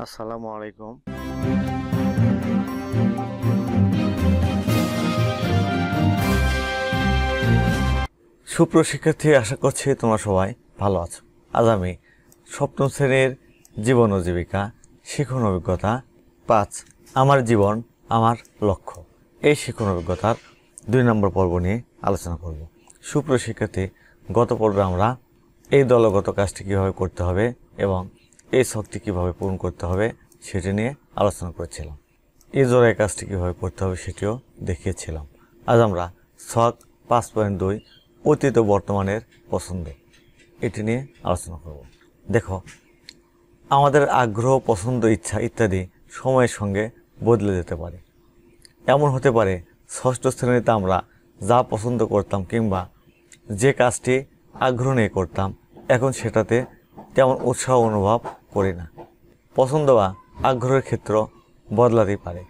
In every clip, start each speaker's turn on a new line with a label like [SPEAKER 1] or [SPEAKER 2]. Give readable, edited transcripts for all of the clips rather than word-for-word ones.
[SPEAKER 1] আসসালামু আলাইকুম। সুপ্রিয় শিক্ষার্থী, আশা করছি তোমরা সবাই ভালো আছো। আজ আমি সপ্তম শ্রেণীর জীবন ও জীবিকা শিখন অভিজ্ঞতা 5 আমার জীবন আমার লক্ষ্য এই শিখন অভিজ্ঞতার 2 নম্বর পর্ব নিয়ে আলোচনা করব। সুপ্রিয় শিক্ষার্থী, গত পর্বে আমরা এই দলগত কাজটি কীভাবে করতে হবে এবং এই ছকটি কীভাবে পূরণ করতে হবে সেটি নিয়ে আলোচনা করেছিলাম। এই জোড়ায় কাজটি কীভাবে করতে হবে সেটিও দেখিয়েছিলাম। আজ আমরা ছক 5.2 অতীত ও বর্তমানের পছন্দ এটি নিয়ে আলোচনা করব। দেখো, আমাদের আগ্রহ, পছন্দ, ইচ্ছা ইত্যাদি সময়ের সঙ্গে বদলে যেতে পারে। এমন হতে পারে ষষ্ঠ শ্রেণীতে আমরা যা পছন্দ করতাম কিংবা যে কাজটি আগ্রহ নিয়ে করতাম এখন সেটাতে তেমন উৎসাহ অনুভব করি না। পছন্দ বা আগ্রহের ক্ষেত্র বদলাতেই পারে।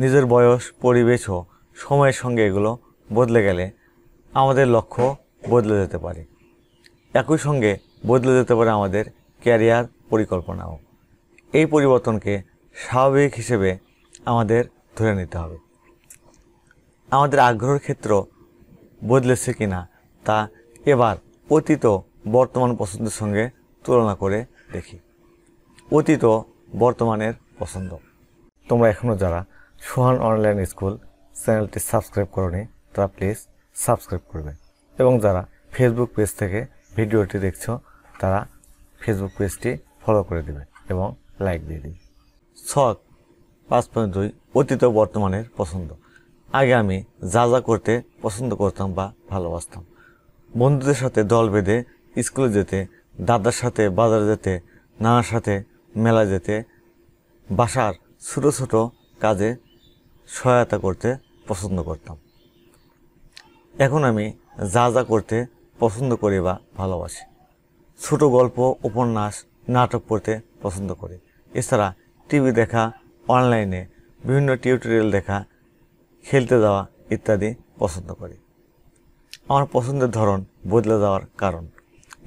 [SPEAKER 1] নিজের বয়স, পরিবেশ ও সময়ের সঙ্গে এগুলো বদলে গেলে আমাদের লক্ষ্য বদলে যেতে পারে। একই সঙ্গে বদলে যেতে পারে আমাদের ক্যারিয়ার পরিকল্পনাও। এই পরিবর্তনকে স্বাভাবিক হিসেবে আমাদের ধরে নিতে হবে। আমাদের আগ্রহের ক্ষেত্র বদলেছে কিনা তা এবার অতীত বর্তমান পছন্দের সঙ্গে তুলনা করে দেখি। অতীত বর্তমানের পছন্দ। তোমরা এখনও যারা সোহান অনলাইন স্কুল চ্যানেলটি সাবস্ক্রাইব করোনি তারা প্লিজ সাবস্ক্রাইব করবে এবং যারা ফেসবুক পেজ থেকে ভিডিওটি দেখছো তারা ফেসবুক পেজটি ফলো করে দেবে এবং লাইক দিয়ে দিবে। ছক 5.2 অতীত বর্তমানের পছন্দ। আগে আমি যা যা করতে পছন্দ করতাম বা ভালোবাসতাম, বন্ধুদের সাথে দল বেঁধে স্কুলে যেতে, দাদার সাথে বাজারে যেতে, নানার সাথে মেলা যেতে, বাসার ছোটো ছোটো কাজে সহায়তা করতে পছন্দ করতাম। এখন আমি যা যা করতে পছন্দ করি বা ভালোবাসি, ছোট গল্প, উপন্যাস, নাটক পড়তে পছন্দ করি। এছাড়া টিভি দেখা, অনলাইনে বিভিন্ন টিউটোরিয়াল দেখা, খেলতে যাওয়া ইত্যাদি পছন্দ করি। আমার পছন্দের ধরন বদলে যাওয়ার কারণ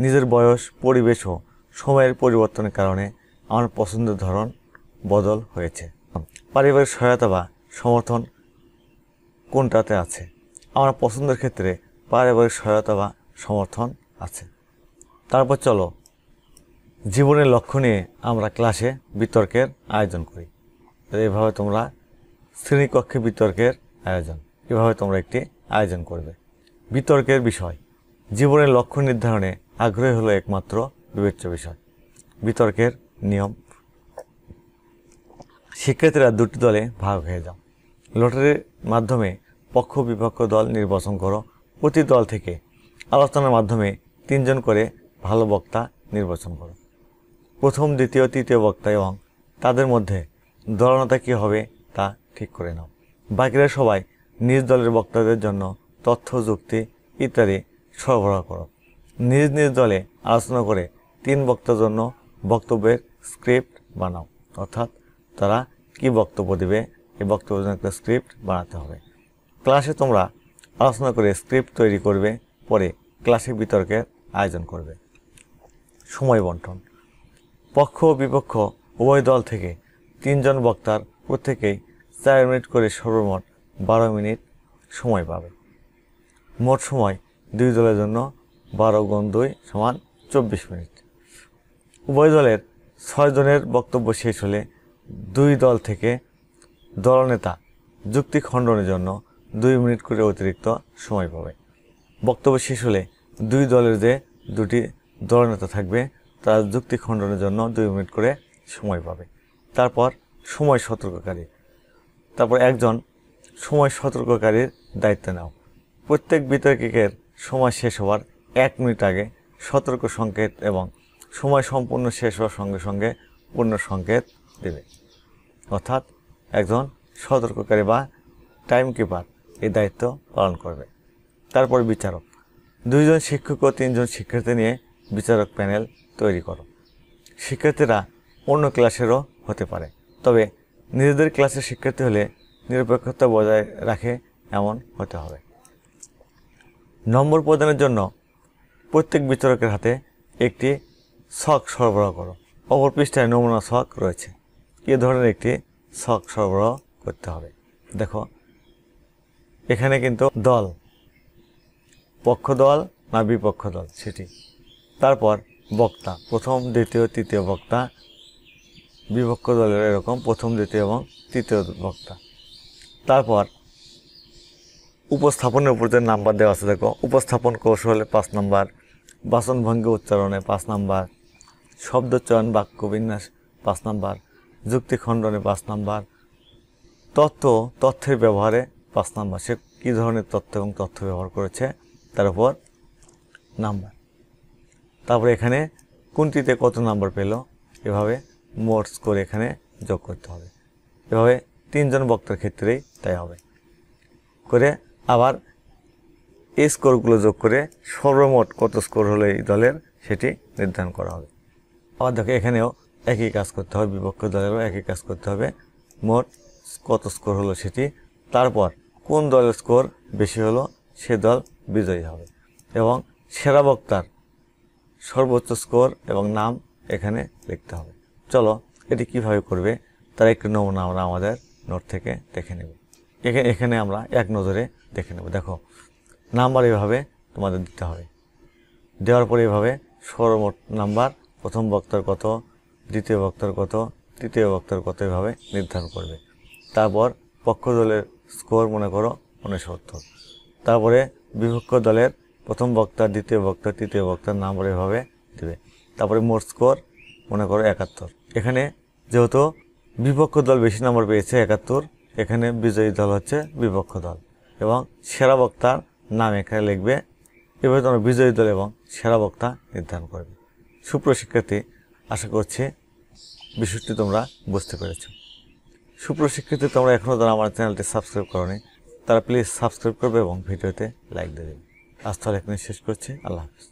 [SPEAKER 1] নিজের বয়স, পরিবেশ ও সময়ের পরিবর্তনের কারণে আমার পছন্দের ধরন বদল হয়েছে। পারিবারিক সহায়তা বা সমর্থন কোনটাতে আছে? আমার পছন্দের ক্ষেত্রে পারিবারিক সহায়তা বা সমর্থন আছে। তারপর চলো, জীবনের লক্ষ্য নিয়ে আমরা ক্লাসে বিতর্কের আয়োজন করি। এভাবে তোমরা শ্রেণীকক্ষে বিতর্কের আয়োজন, এভাবে তোমরা একটি আয়োজন করবে। বিতর্কের বিষয়। জীবনের লক্ষ্য নির্ধারণে আগ্রহী হলো একমাত্র বিবেচ্য বিষয়। বিতর্কের নিয়ম। শিক্ষার্থীরা 2টি দলে ভাগ হয়ে যাও। লটারির মাধ্যমে পক্ষ বিপক্ষ দল নির্বাচন করো। প্রতি দল থেকে আলোচনার মাধ্যমে 3 জন করে ভালো বক্তা নির্বাচন করো। প্রথম, দ্বিতীয়, তৃতীয় বক্তা এবং তাদের মধ্যে দলনেতা কী হবে তা ঠিক করে নাও। বাকিরা সবাই নিজ দলের বক্তাদের জন্য তথ্য, যুক্তি ইত্যাদি সরবরাহ করো। নিজ নিজ দলে আলোচনা করে 3 বক্তার জন্য বক্তব্যের স্ক্রিপ্ট বানাও। অর্থাৎ তারা কি বক্তব্য দেবে এই বক্তব্যের জন্য একটা স্ক্রিপ্ট বানাতে হবে। ক্লাসে তোমরা আলোচনা করে স্ক্রিপ্ট তৈরি করবে, পরে ক্লাসে বিতর্কের আয়োজন করবে। সময় বন্টন। পক্ষ ও বিপক্ষ উভয় দল থেকে 3 জন বক্তার প্রত্যেকেই 4 মিনিট করে সর্বমোট 12 মিনিট সময় পাবে। মোট সময় 2 দলের জন্য 12 × 2 = 24 মিনিট। উভয় দলের 6 জনের বক্তব্য শেষ হলে 2 দল থেকে দলনেতা যুক্তি খণ্ডনের জন্য 2 মিনিট করে অতিরিক্ত সময় পাবে। বক্তব্য শেষ হলে 2 দলের যে 2টি দলনেতা থাকবে তারা যুক্তি খণ্ডনের জন্য 2 মিনিট করে সময় পাবে। তারপর সময় সতর্ককারী। তারপর একজন সময় সতর্ককারীর দায়িত্ব নাও। প্রত্যেক বিতর্কিকের সময় শেষ হওয়ার 1 মিনিট আগে সতর্ক সংকেত এবং সময় সম্পূর্ণ শেষ হওয়ার সঙ্গে সঙ্গে পূর্ণ সংকেত দেবে। অর্থাৎ একজন সতর্ককারী বা টাইম কিপার এই দায়িত্ব পালন করবে। তারপর বিচারক। 2 জন শিক্ষক ও 3 জন শিক্ষার্থী নিয়ে বিচারক প্যানেল তৈরি করো। শিক্ষার্থীরা অন্য ক্লাসেরও হতে পারে, তবে নিজেদের ক্লাসের শিক্ষার্থী হলে নিরপেক্ষতা বজায় রাখে এমন হতে হবে। নম্বর প্রদানের জন্য প্রত্যেক বিচারকের হাতে একটি ছক সরবরাহ করো। অপর পৃষ্ঠায় নমুনা ছক রয়েছে। এ ধরনের একটি ছক সরবরাহ করতে হবে। দেখো এখানে কিন্তু দল, পক্ষ দল না বিপক্ষ দল সেটি, তারপর বক্তা, প্রথম দ্বিতীয় তৃতীয় বক্তা, বিপক্ষ দলের এরকম প্রথম দ্বিতীয় এবং তৃতীয় বক্তা। তারপর উপস্থাপনের উপর যে নাম্বার দেওয়া আছে দেখো, উপস্থাপন কৌশলে 5 নাম্বার, বাচনভঙ্গি উচ্চারণে 5 নাম্বার, শব্দচয়ন বাক্য বিন্যাস 5 নাম্বার, যুক্তি খণ্ডনে 5 নাম্বার, তথ্যের ব্যবহারে 5 নাম্বার, সে কী ধরনের তথ্য এবং তথ্য ব্যবহার করেছে তার উপর নাম্বার। তারপরে এখানে কোনটিতে কত নাম্বার পেল এভাবে মোট স্কোর এখানে যোগ করতে হবে। এভাবে 3 জন বক্তার ক্ষেত্রেই তাই হবে। করে আবার এই স্কোরগুলো যোগ করে সর্বমোট কত স্কোর হলো এই দলের সেটি নির্ধারণ করা হবে। আবার দেখো এখানেও একই কাজ করতে হবে, বিপক্ষ দলেরও একই কাজ করতে হবে, মোট কত স্কোর হলো সেটি, তারপর কোন দলের স্কোর বেশি হলো সে দল বিজয়ী হবে এবং সেরা বক্তার সর্বোচ্চ স্কোর এবং নাম এখানে লিখতে হবে। চলো এটি কিভাবে করবে তার একটি নমুনা আমরা আমাদের নোট থেকে দেখে নেব। এখানে আমরা এক নজরে দেখে নেব। দেখো নাম্বার এভাবে তোমাদের দিতে হবে, দেওয়ার পরে এভাবে সর্বমোট নাম্বার, প্রথম বক্তার কত, দ্বিতীয় বক্তার কত, তৃতীয় বক্তার কত এভাবে নির্ধারণ করবে। তারপর পক্ষ দলের স্কোর মনে করো 69, তারপরে বিপক্ষ দলের প্রথম বক্তা, দ্বিতীয় বক্তা, তৃতীয় বক্তার নাম্বার এভাবে দেবে। তারপরে মোট স্কোর মনে করো 71। এখানে যেহেতু বিপক্ষ দল বেশি নাম্বার পেয়েছে 71, এখানে বিজয়ী দল হচ্ছে বিপক্ষ দল এবং সেরা বক্তার নাম এখানে লিখবে। এভাবে তোমরা বিজয়ী দল এবং সেরা বক্তা নির্ধারণ করবে। সুপ্রিয় শিক্ষার্থী, আশা করছি বিষয়টি তোমরা বুঝতে পেরেছ। সুপ্রিয় শিক্ষার্থী, তোমরা এখনও যারা আমার চ্যানেলটি সাবস্ক্রাইব করোনি তারা প্লিজ সাবস্ক্রাইব করবে এবং ভিডিওতে লাইক দেবে। আজ তাহলে এখানে শেষ করছি। আল্লাহ হাফেজ।